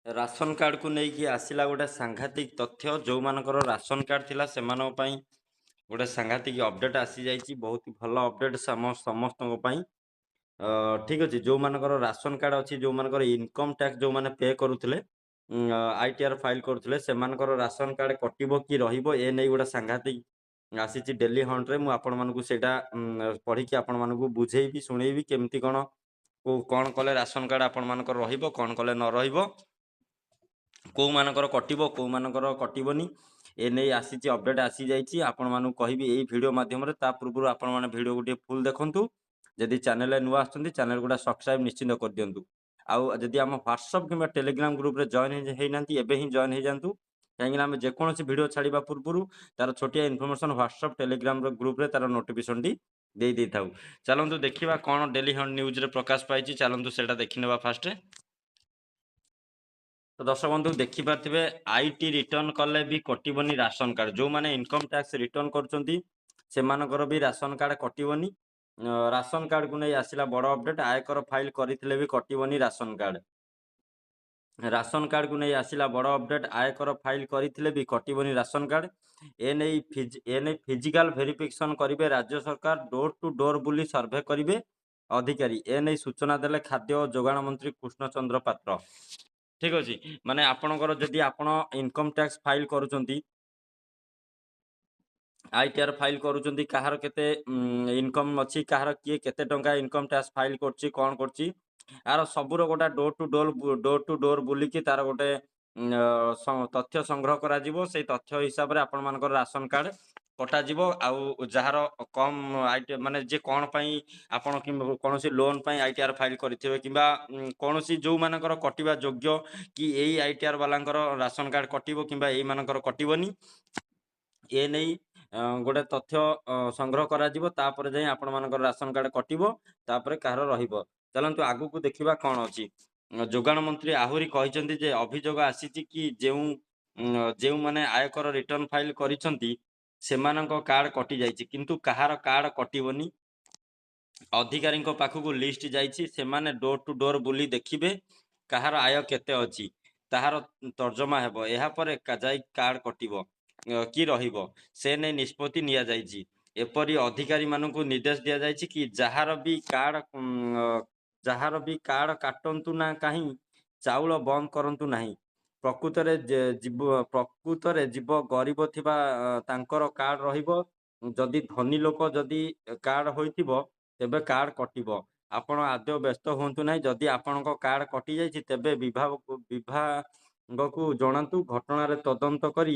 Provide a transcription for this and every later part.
Ration କାର୍ଡକୁ ନେଇକି ଆସିଲା ଗୋଟେ ସାଂଘାତିକ ତଥ୍ୟ। ଯୋଉମାନଙ୍କର ରାସନ କାର୍ଡ ଥିଲା ସେମାନଙ୍କ ପାଇଁ ଗୋଟେ ସାଂଘାତିକ ଅପଡେଟ୍ ଆସିଯାଇଛି। ବହୁତ ଭଲ ଅପଡେଟ୍ ସମସ୍ତଙ୍କ ପାଇଁ। ଠିକ୍ ଅଛି। ଯୋଉମାନଙ୍କର ରାସନ କାର୍ଡ ଅଛି, ଯୋଉମାନଙ୍କର ଇନକମ୍ ଟ୍ୟାକ୍ସ ଯୋଉମାନେ ପେ କରୁଥିଲେ, ଆଇଟିଆର୍ ଫାଇଲ୍ କରୁଥିଲେ, ସେମାନଙ୍କର ରାସନ କାର୍ଡ କଟିବ କି ରହିବ ଏ ନେଇ ଗୋଟେ ସାଂଘାତିକ ଆସିଛି ଡେଲି ହଣ୍ଟରେ। ମୁଁ ଆପଣମାନଙ୍କୁ ସେଇଟା ପଢ଼ିକି ଆପଣମାନଙ୍କୁ ବୁଝେଇବି, ଶୁଣେଇବି କେମିତି କ'ଣ କଲେ ରାସନ କାର୍ଡ ଆପଣମାନଙ୍କର ରହିବ, କ'ଣ କଲେ ନ ରହିବ, କୋଉମାନଙ୍କର କଟିବ କୋଉମାନଙ୍କର କଟିବନି, ଏ ନେଇ ଆସିଛି ଅପଡେଟ୍ ଆସିଯାଇଛି। ଆପଣମାନଙ୍କୁ କହିବି ଏଇ ଭିଡ଼ିଓ ମାଧ୍ୟମରେ। ତା ପୂର୍ବରୁ ଆପଣମାନେ ଭିଡ଼ିଓକୁ ଟିକେ ଫୁଲ୍ ଦେଖନ୍ତୁ। ଯଦି ଚ୍ୟାନେଲରେ ନୂଆ ଆସୁଛନ୍ତି ଚ୍ୟାନେଲ ଗୁଡ଼ା ସବସ୍କ୍ରାଇବ୍ ନିଶ୍ଚିନ୍ତ କରିଦିଅନ୍ତୁ। ଆଉ ଯଦି ଆମ ହ୍ୱାଟ୍ସଆପ୍ କିମ୍ବା ଟେଲିଗ୍ରାମ ଗ୍ରୁପରେ ଜଏନ୍ ହେଇନାହାନ୍ତି ଏବେ ହିଁ ଜଏନ୍ ହେଇଯାଆନ୍ତୁ। କାହିଁକିନା ଆମେ ଯେକୌଣସି ଭିଡ଼ିଓ ଛାଡ଼ିବା ପୂର୍ବରୁ ତାର ଛୋଟିଆ ଇନଫର୍ମେସନ୍ ହ୍ୱାଟ୍ସଆପ୍ ଟେଲିଗ୍ରାମ ଗ୍ରୁପରେ ତାର ନୋଟିଫିକେସନଟି ଦେଇଥାଉ। ଚାଲନ୍ତୁ ଦେଖିବା କ'ଣ ଡେଲି ହଣ୍ଟ ନ୍ୟୁଜ୍ରେ ପ୍ରକାଶ ପାଇଛି। ଚାଲନ୍ତୁ ସେଇଟା ଦେଖିନେବା ଫାଷ୍ଟ। ତ ଦର୍ଶକ ବନ୍ଧୁ ଦେଖିପାରୁଥିବେ, ଆଇଟି ରିଟର୍ନ କଲେ ବି କଟିବନି ରାସନ କାର୍ଡ। ଯୋଉମାନେ ଇନକମ୍ ଟ୍ୟାକ୍ସ ରିଟର୍ନ କରୁଛନ୍ତି ସେମାନଙ୍କର ବି ରାସନ କାର୍ଡ କଟିବନି। ରାସନ କାର୍ଡକୁ ନେଇ ଆସିଲା ବଡ଼ ଅପଡେଟ୍। ଆୟକର ଫାଇଲ୍ କରିଥିଲେ ବି କଟିବନି ରାସନ କାର୍ଡ। ରାସନ କାର୍ଡକୁ ନେଇ ଆସିଲା ବଡ଼ ଅପଡେଟ୍। ଆୟକର ଫାଇଲ୍ କରିଥିଲେ ବି କଟିବନି ରାସନ କାର୍ଡ। ଏ ନେଇ ଫିଜିକାଲ ଭେରିଫିକେସନ କରିବେ ରାଜ୍ୟ ସରକାର। ଡୋର ଟୁ ଡୋର ବୁଲି ସର୍ଭେ କରିବେ ଅଧିକାରୀ। ଏ ନେଇ ସୂଚନା ଦେଲେ ଖାଦ୍ୟ ଓ ଯୋଗାଣ ମନ୍ତ୍ରୀ କୃଷ୍ଣଚନ୍ଦ୍ର ପାତ୍ର। ଠିକ୍ ଅଛି। ମାନେ ଆପଣଙ୍କର ଯଦି ଆପଣ ଇନକମ୍ ଟ୍ୟାକ୍ସ ଫାଇଲ୍ କରୁଛନ୍ତି, ଆଇଟିଆର୍ ଫାଇଲ୍ କରୁଛନ୍ତି, କାହାର କେତେ ଇନକମ୍ ଅଛି, କାହାର କିଏ କେତେ ଟଙ୍କା ଇନକମ୍ ଟ୍ୟାକ୍ସ ଫାଇଲ୍ କରୁଛି, କ'ଣ କରୁଛି, ଆର ସବୁର ଗୋଟେ ଡୋର ଟୁ ଡୋର ବୁଲିକି ତାର ଗୋଟେ ତଥ୍ୟ ସଂଗ୍ରହ କରାଯିବ। ସେଇ ତଥ୍ୟ ହିସାବରେ ଆପଣମାନଙ୍କର ରାସନ କାର୍ଡ କଟାଯିବ। ଆଉ ଯାହାର କମ୍ ମାନେ ଯେ କ'ଣ ପାଇଁ ଆପଣ କୌଣସି ଲୋନ୍ ପାଇଁ ଆଇଟିଆର୍ ଫାଇଲ୍ କରିଥିବେ, କିମ୍ବା କୌଣସି ଯୋଉମାନଙ୍କର କଟିବା ଯୋଗ୍ୟ କି ଏଇ ଆଇଟିଆର୍ ବାଲାଙ୍କର ରାସନ କାର୍ଡ କଟିବ କିମ୍ବା ଏଇମାନଙ୍କର କଟିବନି, ଏ ନେଇ ଗୋଟେ ତଥ୍ୟ ସଂଗ୍ରହ କରାଯିବ। ତାପରେ ଯାଇ ଆପଣମାନଙ୍କର ରାସନ କାର୍ଡ କଟିବ, ତାପରେ କାହାର ରହିବ। ଚାଲନ୍ତୁ ଆଗକୁ ଦେଖିବା କ'ଣ ଅଛି। ଯୋଗାଣ ମନ୍ତ୍ରୀ ଆହୁରି କହିଛନ୍ତି ଯେ ଅଭିଯୋଗ ଆସିଛି କି ଯେଉଁମାନେ ଆୟକର ରିଟର୍ନ ଫାଇଲ୍ କରିଛନ୍ତି ସେମାନଙ୍କ କାର୍ଡ କଟିଯାଇଛି, କିନ୍ତୁ କାହାର କାର୍ଡ କଟିବନି। ଅଧିକାରୀଙ୍କ ପାଖକୁ ଲିଷ୍ଟ ଯାଇଛି। ସେମାନେ ଡୋର ଟୁ ଡୋର ବୁଲି ଦେଖିବେ କାହାର ଆୟ କେତେ ଅଛି, ତାହାର ତର୍ଜମା ହେବ। ଏହାପରେ ଯାଇ କାର୍ଡ କଟିବ କି ରହିବ ସେ ନେଇ ନିଷ୍ପତ୍ତି ନିଆଯାଇଛି। ଏପରି ଅଧିକାରୀମାନଙ୍କୁ ନିର୍ଦ୍ଦେଶ ଦିଆଯାଇଛି କି ଯାହାର ବି କାର୍ଡ କାଟନ୍ତୁ ନା କାହିଁ, ଚାଉଳ ବନ୍ଦ କରନ୍ତୁ ନାହିଁ। ପ୍ରକୃତରେ ଯିବ ଗରିବ ଥିବା ତାଙ୍କର କାର୍ଡ ରହିବ। ଯଦି ଧନୀ ଲୋକ ଯଦି କାର୍ଡ ହୋଇଥିବ ତେବେ କାର୍ଡ କଟିବ। ଆପଣ ଆଦୌ ବ୍ୟସ୍ତ ହୁଅନ୍ତୁ ନାହିଁ। ଯଦି ଆପଣଙ୍କ କାର୍ଡ କଟିଯାଇଛି ତେବେ ବିଭାଗକୁ ଜଣାନ୍ତୁ। ଘଟଣାରେ ତଦନ୍ତ କରି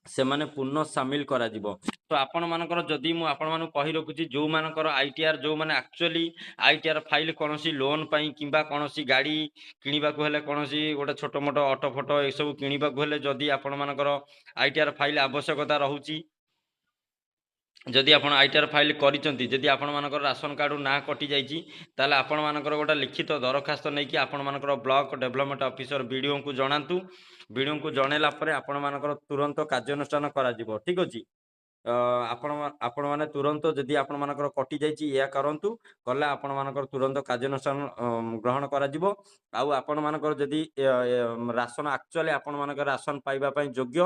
ସେମାନେ ପୁନଃ ସାମିଲ କରାଯିବ। ତ ଆପଣମାନଙ୍କର ଯଦି ମୁଁ ଆପଣମାନଙ୍କୁ କହି ରଖୁଛି, ଯୋଉମାନଙ୍କର ଆଇଟିଆର୍, ଯୋଉମାନେ ଆକ୍ଚୁଆଲି ଆଇଟିଆର୍ ଫାଇଲ୍ କୌଣସି ଲୋନ୍ ପାଇଁ କିମ୍ବା କୌଣସି ଗାଡ଼ି କିଣିବାକୁ ହେଲେ, କୌଣସି ଗୋଟେ ଛୋଟ ମୋଟ ଅଟୋ ଫଟୋ ଏସବୁ କିଣିବାକୁ ହେଲେ ଯଦି ଆପଣମାନଙ୍କର ଆଇଟିଆର୍ ଫାଇଲ୍ ଆବଶ୍ୟକତା ରହୁଛି, ଯଦି ଆପଣ ଆଇଟିଆର୍ ଫାଇଲ୍ କରିଛନ୍ତି, ଯଦି ଆପଣମାନଙ୍କର ରାସନ କାର୍ଡରୁ ନାଁ କଟିଯାଇଛି, ତାହେଲେ ଆପଣମାନଙ୍କର ଗୋଟେ ଲିଖିତ ଦରଖାସ୍ତ ନେଇକି ଆପଣମାନଙ୍କର ବ୍ଲକ ଡେଭଲପମେଣ୍ଟ ଅଫିସର ବିଡ଼ିଓଙ୍କୁ ଜଣାନ୍ତୁ। ବିଡ଼ିଓଙ୍କୁ ଜଣାଇଲା ପରେ ଆପଣମାନଙ୍କର ତୁରନ୍ତ କାର୍ଯ୍ୟାନୁଷ୍ଠାନ କରାଯିବ। ଠିକ୍ ଅଛି। ଆପଣମାନେ ତୁରନ୍ତ ଯଦି ଆପଣମାନଙ୍କର କଟିଯାଇଛି ଏହା କରନ୍ତୁ। କଲେ ଆପଣମାନଙ୍କର ତୁରନ୍ତ କାର୍ଯ୍ୟାନୁଷ୍ଠାନ ଗ୍ରହଣ କରାଯିବ। ଆଉ ଆପଣମାନଙ୍କର ଯଦି ରାସନ ଆକ୍ଚୁଆଲି ଆପଣମାନଙ୍କର ରାସନ ପାଇବା ପାଇଁ ଯୋଗ୍ୟ,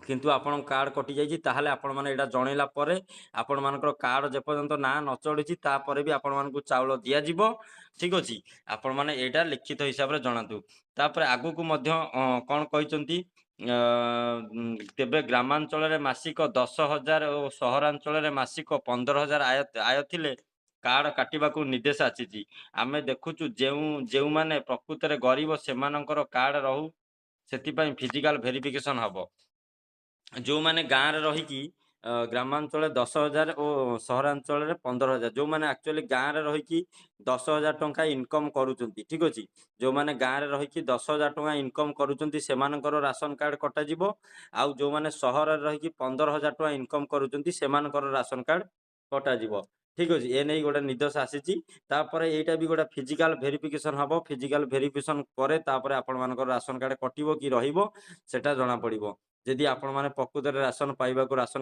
କିନ୍ତୁ ଆପଣଙ୍କ କାର୍ଡ କଟିଯାଇଛି, ତାହେଲେ ଆପଣମାନେ ଏଇଟା ଜଣେଇଲା ପରେ ଆପଣମାନଙ୍କର କାର୍ଡ ଯେପର୍ଯ୍ୟନ୍ତ ନାଁ ନ ଚଢ଼ିଛି ତାପରେ ବି ଆପଣମାନଙ୍କୁ ଚାଉଳ ଦିଆଯିବ। ଠିକ୍ ଅଛି। ଆପଣମାନେ ଏଇଟା ଲିଖିତ ହିସାବରେ ଜଣାନ୍ତୁ। ତାପରେ ଆଗକୁ ମଧ୍ୟ କ'ଣ କହିଛନ୍ତି, ତେବେ ଗ୍ରାମାଞ୍ଚଳରେ ମାସିକ 10,000 ଓ ସହରାଞ୍ଚଳରେ ମାସିକ 15,000 ଆୟ ଥିଲେ କାର୍ଡ କାଟିବାକୁ ନିର୍ଦ୍ଦେଶ ଆସିଛି। ଆମେ ଦେଖୁଛୁ ଯେଉଁମାନେ ପ୍ରକୃତରେ ଗରିବ ସେମାନଙ୍କର କାର୍ଡ ରହୁ, ସେଥିପାଇଁ ଫିଜିକାଲ ଭେରିଫିକେସନ ହେବ। ଯୋଉମାନେ ଗାଁରେ ରହିକି ଗ୍ରାମାଞ୍ଚଳରେ 10,000 ଓ ସହରାଞ୍ଚଳରେ 15,000, ଯୋଉମାନେ ଆକ୍ଚୁଆଲି ଗାଁରେ ରହିକି 10,000 ଟଙ୍କା ଇନକମ୍ କରୁଛନ୍ତି, ଠିକ୍ ଅଛି, ଯୋଉମାନେ ଗାଁରେ ରହିକି 10,000 ଟଙ୍କା ଇନକମ୍ କରୁଛନ୍ତି ସେମାନଙ୍କର ରାସନ କାର୍ଡ କଟାଯିବ। ଆଉ ଯୋଉମାନେ ସହରରେ ରହିକି 15,000 ଟଙ୍କା ଇନକମ୍ କରୁଛନ୍ତି ସେମାନଙ୍କର ରାସନ କାର୍ଡ କଟାଯିବ। ଠିକ୍ ଅଛି। ଏ ନେଇ ଗୋଟେ ନିର୍ଦ୍ଦେଶ ଆସିଛି। ତାପରେ ଏଇଟା ବି ଗୋଟେ ଫିଜିକାଲ ଭେରିଫିକେସନ ହେବ। ଫିଜିକାଲ ଭେରିଫିକେସନ ପରେ ତାପରେ ଆପଣମାନଙ୍କର ରାସନ କାର୍ଡ କଟିବ କି ରହିବ ସେଟା ଜଣାପଡ଼ିବ। ଯଦି ଆପଣମାନେ ପ୍ରକୃତରେ ରାସନ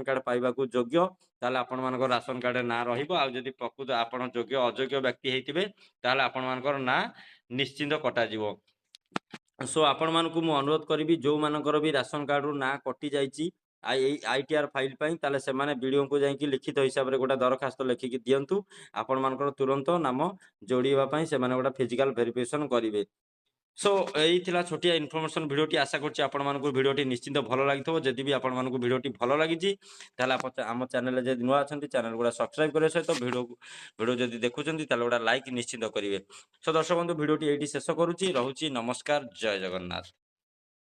କାର୍ଡ ପାଇବାକୁ ଯୋଗ୍ୟ, ତାହେଲେ ଆପଣମାନଙ୍କର ରାସନ କାର୍ଡରେ ନାଁ ରହିବ। ଆଉ ଯଦି ପ୍ରକୃତ ଆପଣ ଅଯୋଗ୍ୟ ବ୍ୟକ୍ତି ହେଇଥିବେ ତାହେଲେ ଆପଣମାନଙ୍କର ନାଁ ନିଶ୍ଚିନ୍ତ କଟାଯିବ। ସୋ ଆପଣମାନଙ୍କୁ ମୁଁ ଅନୁରୋଧ କରିବି ଯୋଉମାନଙ୍କର ବି ରାସନ କାର୍ଡ଼ରୁ ନାଁ କଟିଯାଇଛି ଏଇ ଆଇଟିଆର୍ ଫାଇଲ୍ ପାଇଁ, ତାହେଲେ ସେମାନେ ବିଡ଼ିଓଙ୍କୁ ଯାଇକି ଲିଖିତ ହିସାବରେ ଗୋଟେ ଦରଖାସ୍ତ ଲେଖିକି ଦିଅନ୍ତୁ। ଆପଣମାନଙ୍କର ତୁରନ୍ତ ନାମ ଯୋଡ଼ିବା ପାଇଁ ସେମାନେ ଗୋଟେ ଫିଜିକାଲ୍ ଭେରିଫିକେସନ୍ କରିବେ। ସୋ ଏଇ ଥିଲା ଛୋଟିଆ ଇନଫର୍ମେସନ୍ ଭିଡ଼ିଓଟି। ଆଶା କରୁଛି ଆପଣମାନଙ୍କୁ ଭିଡ଼ିଓଟି ନିଶ୍ଚିନ୍ତ ଭଲ ଲାଗିଥିବ। ଯଦି ବି ଆପଣମାନଙ୍କୁ ଭିଡ଼ିଓଟି ଭଲ ଲାଗିଛି ତାହେଲେ ଆମ ଚ୍ୟାନେଲରେ ଯଦି ନୂଆ ଅଛନ୍ତି ଚ୍ୟାନେଲ ଗୁଡ଼ା ସବସ୍କ୍ରାଇବ୍ କରିବା ସହିତ ଭିଡ଼ିଓ ଯଦି ଦେଖୁଛନ୍ତି ତାହେଲେ ଗୋଟେ ଲାଇକ୍ ନିଶ୍ଚିନ୍ତ କରିବେ। ସୋ ଦର୍ଶକ ବନ୍ଧୁ ଭିଡ଼ିଓଟି ଏଇଠି ଶେଷ କରୁଛି। ରହୁଛି। ନମସ୍କାର। ଜୟ ଜଗନ୍ନାଥ।